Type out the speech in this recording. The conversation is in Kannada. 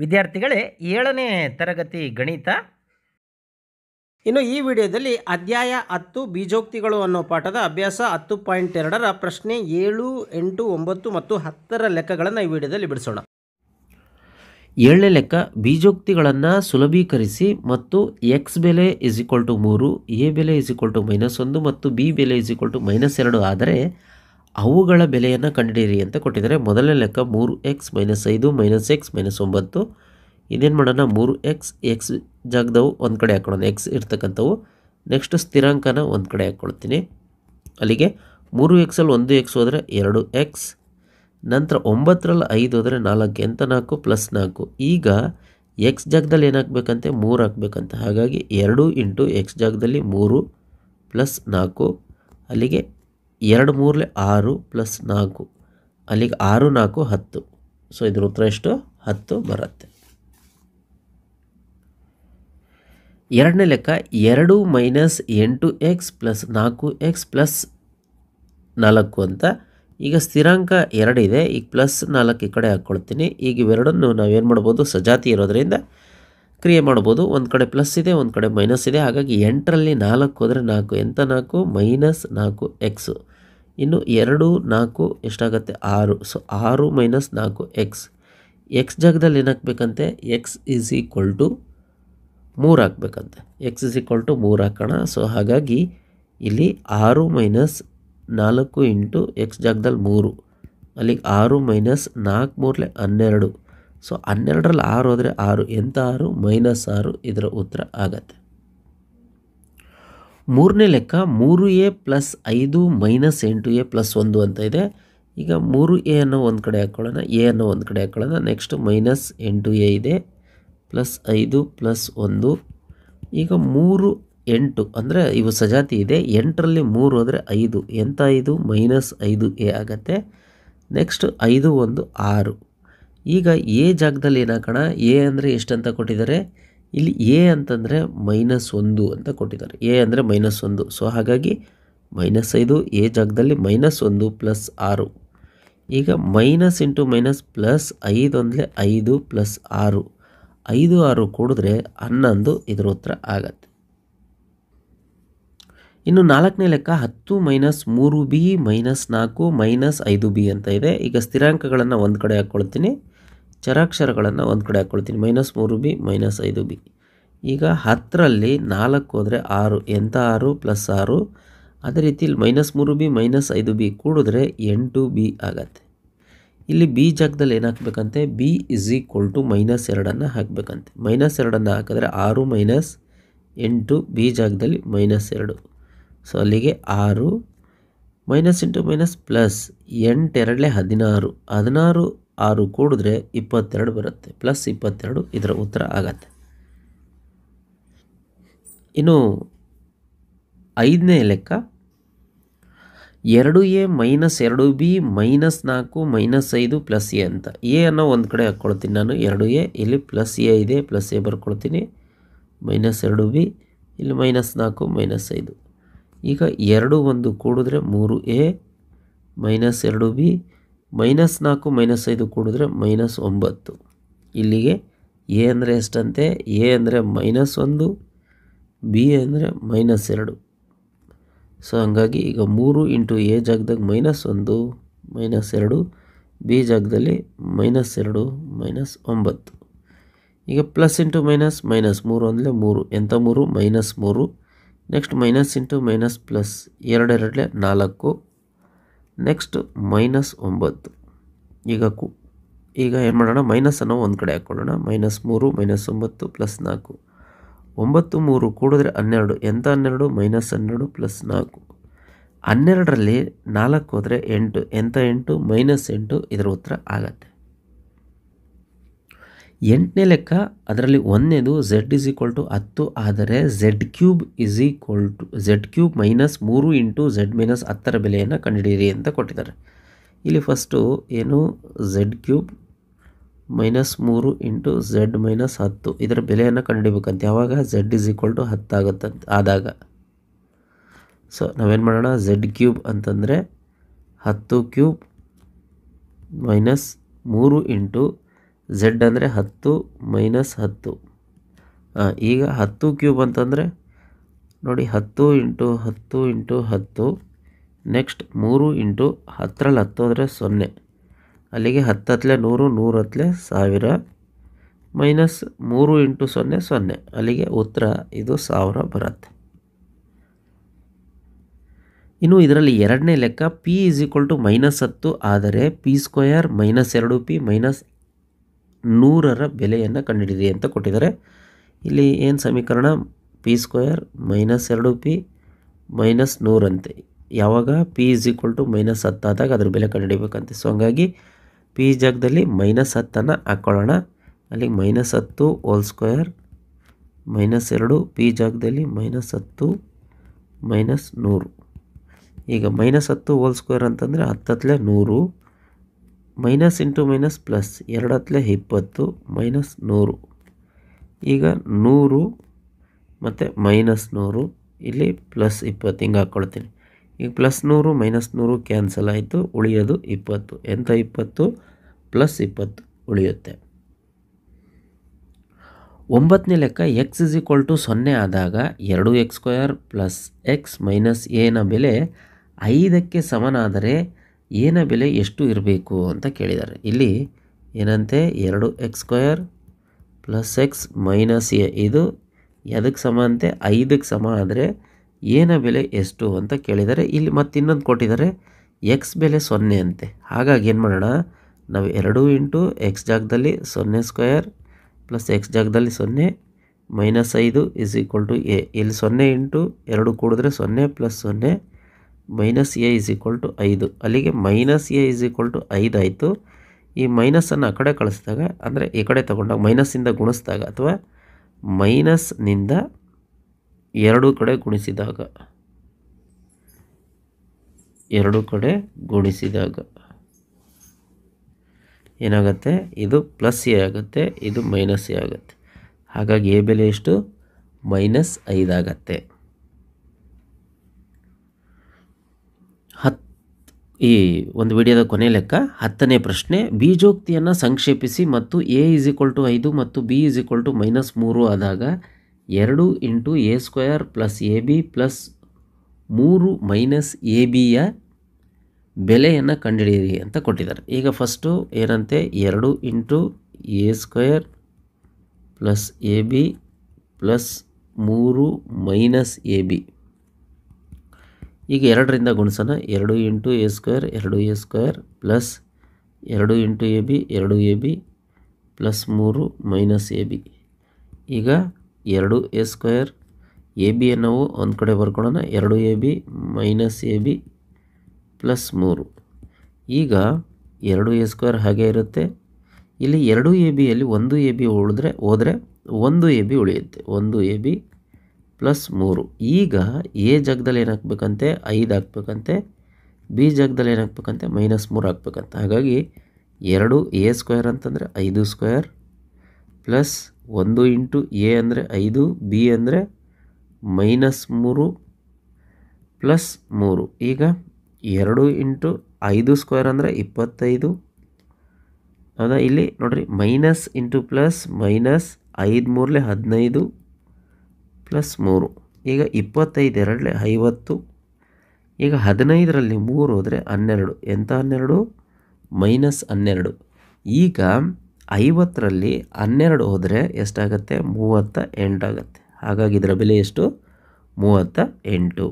ವಿದ್ಯಾರ್ಥಿಗಳೇ 7ನೇ ತರಗತಿ ಗಣಿತ. ಇನ್ನು ಈ ವಿಡಿಯೋದಲ್ಲಿ ಅಧ್ಯಾಯ 10 ಬೀಜೋಕ್ತಿಗಳು ಅನ್ನೋ ಪಾಠದ ಅಭ್ಯಾಸ 10.2ರ ಪ್ರಶ್ನೆ 7, 8, 9 ಮತ್ತು 10ರ ಲೆಕ್ಕಗಳನ್ನು ಈ ವಿಡಿಯೋದಲ್ಲಿ ಬಿಡಿಸೋಣ. 7ನೇ ಲೆಕ್ಕ, ಬೀಜೋಕ್ತಿಗಳನ್ನು ಸುಲಭೀಕರಿಸಿ ಮತ್ತು ಎಕ್ಸ್ ಬೆಲೆ = 3, ಎ ಬೆಲೆ = -1 ಮತ್ತು ಬಿ ಬೆಲೆ = -2 ಆದರೆ ಅವುಗಳ ಬೆಲೆಯನ್ನು ಕಂಡುಹಿಡಿಯಿರಿ ಅಂತ ಕೊಟ್ಟಿದ್ದಾರೆ. ಮೊದಲನೇ ಲೆಕ್ಕ 3x - 5 - x - 9. ಇದೇನು ಮಾಡೋಣ, 3x ಎಕ್ಸ್ ಜಾಗದವು ಒಂದು ಕಡೆ ಹಾಕೊಳ್ಳೋಣ, ಎಕ್ಸ್ ಇರ್ತಕ್ಕಂಥವು. ನೆಕ್ಸ್ಟ್ ಸ್ಥಿರಾಂಕನ ಒಂದು ಕಡೆ ಹಾಕ್ಕೊಳ್ತೀನಿ. ಅಲ್ಲಿಗೆ 3xಲ್ಲಿ 1x ಹೋದರೆ 2x, ನಂತರ 9ರಲ್ಲಿ 5 ಹೋದರೆ 4, ಎಂತ 4 +4. ಈಗ ಎಕ್ಸ್ ಜಾಗದಲ್ಲಿ ಏನು ಹಾಕಬೇಕಂತೆ, 3 ಹಾಕಬೇಕಂತೆ. ಹಾಗಾಗಿ 2 × x ಜಾಗದಲ್ಲಿ 3 + 4, ಅಲ್ಲಿಗೆ 2 3 6 + 4, ಅಲ್ಲಿಗೆ 6 4 10. ಸೊ ಇದ್ರ ಉತ್ತರ ಎಷ್ಟು, 10 ಬರುತ್ತೆ. ಎರಡನೇ ಲೆಕ್ಕ 2 - 8x + 4x + 4 ಅಂತ. ಈಗ ಸ್ಥಿರಾಂಕ 2 ಇದೆ, ಈಗ +4 ಈ ಕಡೆ ಹಾಕ್ಕೊಳ್ತೀನಿ. ಈಗ ಇವೆರಡನ್ನು ನಾವೇನು ಮಾಡ್ಬೋದು, ಸಜಾತಿ ಇರೋದರಿಂದ ಕ್ರಿಯೆ ಮಾಡ್ಬೋದು. ಒಂದು ಕಡೆ ಪ್ಲಸ್ ಇದೆ, ಒಂದು ಕಡೆ ಮೈನಸ್ ಇದೆ. ಹಾಗಾಗಿ 8ರಲ್ಲಿ 4 ಹೋದರೆ 4, ಎಂತ 4 -4x. ಇನ್ನು 2 4 ಎಷ್ಟಾಗುತ್ತೆ, 6. So 6 - 4x. ಎಕ್ಸ್ ಜಾಗದಲ್ಲಿ ಏನು ಹಾಕಬೇಕಂತೆ, x = 3 ಹಾಕಬೇಕಂತೆ. x = 3 ಹಾಕೋಣ. ಸೊ ಹಾಗಾಗಿ ಇಲ್ಲಿ 6 - 4 × x ಜಾಗದಲ್ಲಿ 3, ಅಲ್ಲಿಗೆ 6 - 4 3 12. ಸೊ 12ರಲ್ಲಿ 6 ಹೋದರೆ 6, ಎಂತ 6 -6. ಇದರ ಉತ್ತರ ಆಗತ್ತೆ. ಮೂರನೇ ಲೆಕ್ಕ 3a + 5 - 8a + 1 ಅಂತ ಇದೆ. ಈಗ 3a ಅನ್ನೋ ಒಂದು ಕಡೆ ಹಾಕ್ಕೊಳ್ಳೋಣ, a ಅನ್ನೋ ಒಂದು ಕಡೆ ಹಾಕ್ಕೊಳ್ಳೋಣ. ನೆಕ್ಸ್ಟ್ -8a ಇದೆ, +5 + 1. ಈಗ 3 8 ಅಂದರೆ ಇವು ಸಜಾತಿ ಇದೆ. 8ರಲ್ಲಿ 3 ಹೋದರೆ 5, ಎಂತ 5 -5a ಆಗತ್ತೆ. ನೆಕ್ಸ್ಟ್ 5 1 6. ಈಗ ಎ ಜಾಗದಲ್ಲಿ ಏನು ಹಾಕೋಣ, ಎ ಅಂದರೆ ಎಷ್ಟಂತ ಕೊಟ್ಟಿದ್ದಾರೆ, ಇಲ್ಲಿ ಎ ಅಂತಂದರೆ -1 ಅಂತ ಕೊಟ್ಟಿದ್ದಾರೆ. ಎ ಅಂದರೆ -1. ಸೊ ಹಾಗಾಗಿ -5 ಎ ಜಾಗದಲ್ಲಿ -1 + 6. ಈಗ ಮೈನಸ್ ಇಂಟು ಮೈನಸ್ ಪ್ಲಸ್ 5 ಅಂದರೆ 5 + 6, 5 6 ಕೂಡಿದ್ರೆ 11. ಇದರ ಉತ್ತರ ಆಗತ್ತೆ. ಇನ್ನು ನಾಲ್ಕನೇ ಲೆಕ್ಕ 10 - 3b - 4 - 5b ಅಂತ ಇದೆ. ಈಗ ಸ್ಥಿರಾಂಕಗಳನ್ನು ಒಂದು ಕಡೆ ಹಾಕ್ಕೊಳ್ತೀನಿ, ಚರಾಕ್ಷರಗಳನ್ನು ಒಂದು ಕಡೆ ಹಾಕ್ಕೊಳ್ತೀನಿ. -3b - 5b. ಈಗ 10ರಲ್ಲಿ 4 ಹೋದರೆ 6, ಎಂತ 6 +6. ಅದೇ ರೀತಿ ಇಲ್ಲಿ -3b - 5b ಕೂಡಿದ್ರೆ 8b ಆಗತ್ತೆ. ಇಲ್ಲಿ ಬಿ ಜಾಗದಲ್ಲಿ ಏನು ಹಾಕಬೇಕಂತೆ, b = -2 ಹಾಕಬೇಕಂತೆ. -2 ಹಾಕಿದ್ರೆ 6 - 8, ಬಿ ಜಾಗದಲ್ಲಿ -2. ಸೊ ಅಲ್ಲಿಗೆ 6 - ಮೈನಸ್ ಪ್ಲಸ್ 8 2 16, 16 6 ಕೂಡಿದ್ರೆ 22 ಬರುತ್ತೆ, +22. ಇದರ ಉತ್ತರ ಆಗತ್ತೆ. ಇನ್ನು ಐದನೇ ಲೆಕ್ಕ 2a - 2b - 4 - 5 + a ಅಂತ. ಎ ಅನ್ನೋ ಒಂದು ಕಡೆ ಹಾಕ್ಕೊಳ್ತೀನಿ ನಾನು, 2a. ಇಲ್ಲಿ +a ಇದೆ, +a ಬರ್ಕೊಳ್ತೀನಿ. -2b, ಇಲ್ಲಿ -4 - 5. ಈಗ 2 1 ಕೂಡಿದ್ರೆ 3a -2b, -4 - 5 ಕೂಡಿದ್ರೆ -9. ಇಲ್ಲಿಗೆ ಎ ಅಂದರೆ ಎಷ್ಟಂತೆ, ಎ ಅಂದರೆ -1, ಬಿ ಅಂದರೆ -2. ಸೊ ಹಂಗಾಗಿ ಈಗ 3 × ಎ ಜಾಗದಾಗ -1 -2, ಬಿ ಜಾಗದಲ್ಲಿ -2 -9. ಈಗ ಪ್ಲಸ್ ಇಂಟು ಮೈನಸ್ -3 ಅಂದರೆ 3, ಎಂಥ 3 -3. Next minus into minus plus 2 2 4, next -9. ಈಗ ಏನು ಮಾಡೋಣ, ಮೈನಸನ್ನು ಒಂದು ಕಡೆ ಹಾಕ್ಕೊಳ್ಳೋಣ. -3 -9 + 4, 9 3 ಕೂಡಿದ್ರೆ 12, ಎಂಥ 12 -12 + 4. 12ರಲ್ಲಿ 4 ಹೋದರೆ 8, ಎಂಥ 8 -8. ಇದರ ಉತ್ತರ ಆಗತ್ತೆ. ಎಂಟನೇ ಲೆಕ್ಕ ಅದರಲ್ಲಿ ಒಂದನೇದು z = 10 ಆದರೆ z³ -3 × z - 10ರ ಬೆಲೆಯನ್ನು ಕಂಡುಹಿಡಿಯಿರಿ ಅಂತ ಕೊಟ್ಟಿದ್ದಾರೆ. ಇಲ್ಲಿ ಫಸ್ಟು ಏನು, z³ -3 × z - 10 ಇದರ ಬೆಲೆಯನ್ನು ಕಂಡುಹಿಡಿಬೇಕಂತ. ಯಾವಾಗ z = 10 ಆಗುತ್ತಂತ ಆದಾಗ. ಸೊ ನಾವೇನು ಮಾಡೋಣ, z³ ಅಂತಂದರೆ 10³ - 3 × ಝೆಡ್ ಅಂದರೆ 10 ಮೈನಸ್ 10. ಈಗ 10 ಕ್ಯೂಬ್ ಅಂತಂದರೆ ನೋಡಿ 10 ಇಂಟು 10 ಇಂಟು 10 ನೆಕ್ಸ್ಟ್ 3 ಇಂಟು 10ರಲ್ಲಿ 10 ಹೋದರೆ 0, ಅಲ್ಲಿಗೆ 10 ಹತ್ತಲೆ 100, 100 ಹತ್ತಲೆ 1000 ಮೈನಸ್ 3 ಇಂಟು 0 0, ಅಲ್ಲಿಗೆ ಉತ್ತರ ಇದು 1000 ಬರುತ್ತೆ. ಇನ್ನು ಇದರಲ್ಲಿ ಎರಡನೇ ಲೆಕ್ಕ ಪಿ -10 ಆದರೆ p² ಮೈನಸ್ 2p ಮೈನಸ್ 100ರ ಬೆಲೆಯನ್ನು ಕಂಡುಹಿಡಿಯಿರಿ ಅಂತ ಕೊಟ್ಟಿದ್ದಾರೆ. ಇಲ್ಲಿ ಏನು ಸಮೀಕರಣ, p² ಮೈನಸ್ 2p ಮೈನಸ್ 100 ಅಂತೆ. ಯಾವಾಗ p -10 ಆದಾಗ ಅದ್ರ ಬೆಲೆ ಕಂಡುಹಿಡಿಬೇಕಂತೆ. ಸೊ ಹಂಗಾಗಿ p ಜಾಗದಲ್ಲಿ -10 ಹಾಕ್ಕೊಳ್ಳೋಣ. ಅಲ್ಲಿಗೆ -10 ಹೋಲ್ ಸ್ಕ್ವೇರ್ ಮೈನಸ್ 2, p ಜಾಗದಲ್ಲಿ -10 ಮೈನಸ್ 100. ಈಗ -10 ಹೋಲ್ ಸ್ಕ್ವೇರ್ ಅಂತಂದರೆ 10 ಹತ್ತಲೆ 100, minus into minus plus 2 ಹತ್ತಲೆ 20 minus 100. ಈಗ 100 ಮತ್ತು ಮೈನಸ್ 100 ಇಲ್ಲಿ ಪ್ಲಸ್ 20 ಹಿಂಗೆ ಹಾಕ್ಕೊಳ್ತೀನಿ. ಈಗ ಪ್ಲಸ್ 100 ಮೈನಸ್ 100 ಕ್ಯಾನ್ಸಲ್ ಆಯಿತು, ಉಳಿಯೋದು 20. ಎಂಥ 20 ಪ್ಲಸ್ 20 ಉಳಿಯುತ್ತೆ. 9ನೇ ಲೆಕ್ಕ x = 0 ಆದಾಗ 2x² ಪ್ಲಸ್ x ಮೈನಸ್ ಎನ ಬೆಲೆ 5ಕ್ಕೆ ಸಮನಾದರೆ ಎನ ಬೆಲೆ ಎಷ್ಟು ಇರಬೇಕು ಅಂತ ಕೇಳಿದ್ದಾರೆ. ಇಲ್ಲಿ ಏನಂತೆ 2x² plus X minus A ಇದು ಎದಕ್ಕೆ ಸಮ ಅಂತೆ 5ಕ್ಕೆ ಸಮ ಆದರೆ ಎನ ಬೆಲೆ ಎಷ್ಟು ಅಂತ ಕೇಳಿದ್ದಾರೆ. ಇಲ್ಲಿ ಮತ್ತೆ ಇನ್ನೊಂದು ಕೊಟ್ಟಿದ್ದಾರೆ ಎಕ್ಸ್ ಬೆಲೆ 0 ಅಂತೆ. ಹಾಗಾಗಿ ಏನು ಮಾಡೋಣ, ನಾವು 2 ಇಂಟು ಎಕ್ಸ್ ಜಾಗದಲ್ಲಿ 0² ಪ್ಲಸ್ ಎಕ್ಸ್ ಜಾಗದಲ್ಲಿ 0 ಮೈನಸ್ 5 = ಎ. ಇಲ್ಲಿ 0 ಇಂಟು 2 ಕೂಡಿದ್ರೆ 0 ಪ್ಲಸ್ 0 ಮೈನಸ್ ಎ = 5. ಅಲ್ಲಿಗೆ ಮೈನಸ್ ಎ = 5 ಆಯಿತು. ಈ ಮೈನಸನ್ನು ಆ ಕಡೆ ಕಳಿಸಿದಾಗ ಅಂದರೆ ಈ ಕಡೆ ತಗೊಂಡಾಗ ಮೈನಸ್ಸಿಂದ ಗುಣಿಸಿದಾಗ ಅಥವಾ ಮೈನಸ್ನಿಂದ 2 ಕಡೆ ಗುಣಿಸಿದಾಗ ಏನಾಗುತ್ತೆ, ಇದು ಪ್ಲಸ್ ಎ ಆಗುತ್ತೆ, ಇದು ಮೈನಸ್ ಎ ಆಗುತ್ತೆ. ಹಾಗಾಗಿ ಎ ಬೆಲೆ ಎಷ್ಟು, -5 ಆಗತ್ತೆ. ಈ ಒಂದು ವಿಡಿಯೋದ ಕೊನೆ ಲೆಕ್ಕ 10ನೇ ಪ್ರಶ್ನೆ. ಬೀಜೋಕ್ತಿಯನ್ನು ಸಂಕ್ಷೇಪಿಸಿ ಮತ್ತು a = 5 ಮತ್ತು b = -3 ಆದಾಗ 2 into a² plus ab plus 3 minus ab ಯ ಬೆಲೆಯನ್ನು ಕಂಡುಹಿಡಿಯಿರಿ ಅಂತ ಕೊಟ್ಟಿದ್ದಾರೆ. ಈಗ ಫಸ್ಟು ಏನಂತೆ 2 into a² plus ab plus 3 minus ab. ಈಗ 2ರಿಂದ ಗುಣಿಸೋಣ. 2 into a² 2a² plus 2 into ab 2ab plus 3 minus ab. ಈಗ 2a² ab ನಾವು ಒಂದು ಕಡೆ ಬರ್ಕೊಳ್ಳೋಣ. 2ab minus ab plus 3. ಈಗ 2a² ಹಾಗೆ ಇರುತ್ತೆ. ಇಲ್ಲಿ 2abಯಲ್ಲಿ 1ab ಹೋದರೆ 1ab ಉಳಿಯುತ್ತೆ. 1ab plus 3. ಈಗ ಎ ಜಾಗದಲ್ಲಿ ಏನು ಹಾಕ್ಬೇಕಂತೆ, 5 ಹಾಕ್ಬೇಕಂತೆ. ಬಿ ಜಾಗದಲ್ಲಿ ಏನು ಹಾಕ್ಬೇಕಂತೆ, -3 ಹಾಕ್ಬೇಕಂತೆ. ಹಾಗಾಗಿ 2a² ಅಂತಂದರೆ 5² ಪ್ಲಸ್ 1 ಇಂಟು ಎ ಅಂದರೆ 5, ಬಿ ಅಂದರೆ -3 ಪ್ಲಸ್ 3. ಈಗ 2 ಇಂಟು 5² ಅಂದರೆ 25. ಹೌದಾ, ಇಲ್ಲಿ ನೋಡಿರಿ minus into plus minus 5 3 15 plus 3. ಈಗ 25 2 50. ಈಗ 15ರಲ್ಲಿ 3 ಹೋದರೆ 12. ಎಂಥ 12, -12. ಈಗ 50ರಲ್ಲಿ 12 ಹೋದರೆ ಎಷ್ಟಾಗುತ್ತೆ, 38 ಆಗುತ್ತೆ. ಹಾಗಾಗಿ ಇದರ ಬೆಲೆ ಎಷ್ಟು, 38.